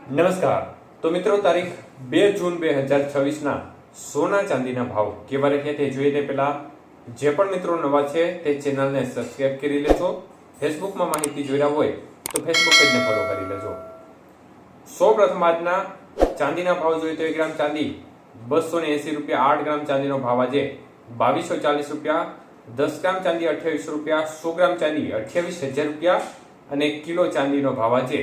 નમસ્કાર. તો મિત્રો, તારીખ 2 જૂન 2026 સોના ચાંદીના ભાવ કેવા રહ્યા તે જોઈએ તે પહેલા જે પણ મિત્રો નવા છે તે ચેનલને સબસ્ક્રાઇબ કરી લેજો. ફેસબુકમાં માહિતી જોઈ રહ્યા હોય તો ફેસબુક પેજને ફોલો કરી લેજો. સૌપ્રથમ આજના ચાંદીના ભાવ જોઈએ તો 1 ગ્રામ ચાંદી 280 રૂપિયા, 8 ગ્રામ ચાંદીનો ભાવ આજે 2240 રૂપિયા, 10 ગ્રામ ચાંદી 28 રૂપિયા, 100 ગ્રામ ચાંદી 28,000 રૂપિયા અને કિલો ચાંદીનો ભાવ આજે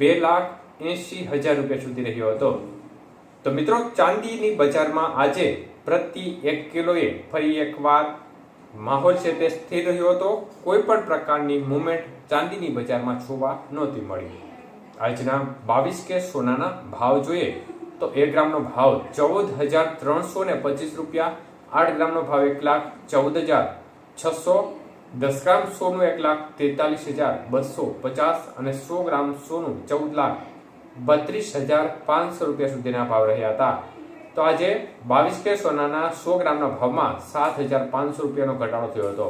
2,80,000 રૂપિયા સુધી રહ્યો હતો. તો મિત્રો, ચાંદીની બજારમાં આજે પ્રતિ 1 કિલોએ ફરી એકવાર માહોલ છે તે સ્થિર રહ્યો હતો. કોઈ પણ પ્રકારની મુવમેન્ટ ચાંદીની બજારમાં જોવા નહોતી મળી. આજના 22 કે સોનાના ભાવ જોઈએ તો 1 ગ્રામનો ભાવ 14,325 રૂપિયા, 8 ગ્રામનો ભાવ 1,14,600, 10 ગ્રામ સોનું 1,43,250 અને 100 ગ્રામ સોનું 14,32,500 રૂપિયા સુધીના ભાવ રહ્યા હતા. તો આજે 22 કે સોનાના 100 ગ્રામના ભાવમાં 7,500 રૂપિયાનો ઘટાડો થયો હતો.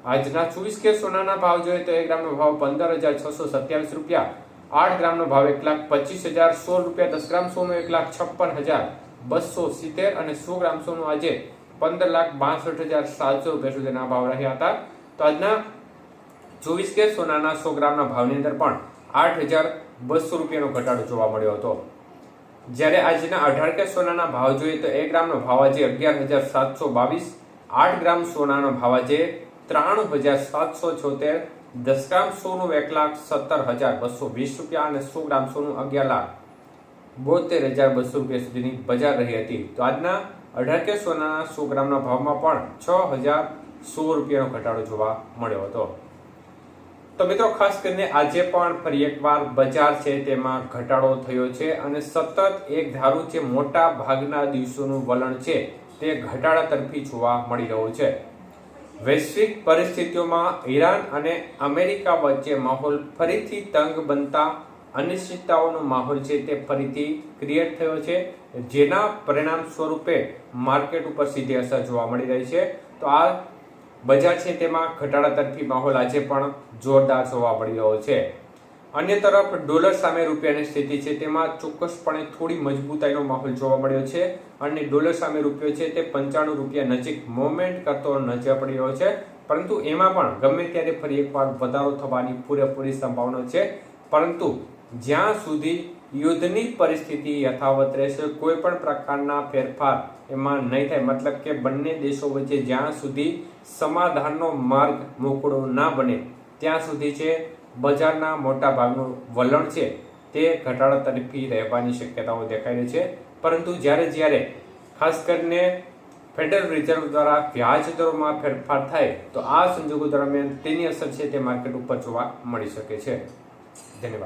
આજના 24 કે સોનાના ભાવ જોઈએ તો 1 ગ્રામનો ભાવ 15,627 રૂપિયા, 8 ગ્રામનો ભાવ 1,25,016 રૂપિયા, 10 ગ્રામ સોનું 1,56,270 અને 100 ગ્રામ સોનું આજે 15,62,700 રૂપિયા સુધીના ભાવ રહ્યા હતા. તો આજના 24 કે સોનાના 100 ગ્રામના ભાવની અંદર પણ 8,200 રૂપિયાનો ઘટાડો જોવા મળ્યો હતો. જ્યારે આજના 18 કે સોનાના ભાવ જોઈએ તો 1 ગ્રામનો ભાવ આજે 11,722, 8 ગ્રામ સોનાનો ભાવ આજે 93,776, 10 ગ્રામ સોનું 1,17,220 રૂપિયા અને 100 ગ્રામ સોનું 11,72,200 રૂપિયા સુધીની બજાર રહી હતી. તો આજના 18 કે સોનાના 100 ગ્રામના ભાવમાં પણ 6,100 રૂપિયાનો ઘટાડો જોવા મળ્યો હતો. તો મિત્રો, ખાસ કરીને આજે પણ ફરી એકવાર બજાર છે તેમાં ઘટાડો થયો છે અને સતત એક ધારું જે મોટા ભાગના દિવસોનું વલણ છે તે ઘટાડા તરફી જોવા મળી રહ્યું છે. વૈશ્વિક પરિસ્થિતિઓમાં ઈરાન અને અમેરિકા વચ્ચે માહોલ ફરીથી તંગ બનતા અનિશ્ચિતતાઓનો માહોલ છે તે ફરીથી ક્રિએટ થયો છે, જેના પરિણામ સ્વરૂપે માર્કેટ ઉપર સીધી અસર જોવા મળી રહી છે. તો આ બજાર છે તેમાં ઘટાડા તરફી માહોલ આજે પણ જોરદાર જોવા મળી રહ્યો છે. અન્ય તરફ ડોલર સામે રૂપિયાની સ્થિતિ છે તેમાં ચોક્કસપણે થોડી મજબૂતાઈનો માહોલ જોવા મળ્યો છે અને ડોલર સામે રૂપિયો છે તે 95 રૂપિયા નજીક મૂવમેન્ટ કરતો નજર પડી રહ્યો છે. પરંતુ એમાં પણ ગમે ત્યારે ફરી એકવાર વધારો થવાની પૂરેપૂરી સંભાવના છે. પરંતુ જ્યાં સુધી યુદ્ધની પરિસ્થિતિ યથાવત રહેશે, કોઈ પણ પ્રકારના ફેરફાર એમાં નહીં થાય, મતલબ કે બંને દેશો વચ્ચે જ્યાં સુધી સમાધાનનો માર્ગ મોકળો ના બને ત્યાં સુધી છે બજારના મોટા ભાગનું વલણ છે તે ઘટાડા તરફી રહેવાની શક્યતાઓ દેખાઈ રહી છે. પરંતુ જ્યારે ખાસ કરીને ફેડરલ રિઝર્વ દ્વારા વ્યાજ દરોમાં ફેરફાર થાય તો આ સંજોગો દરમિયાન તેની અસર છે તે માર્કેટ ઉપર જોવા મળી શકે છે. ધન્યવાદ.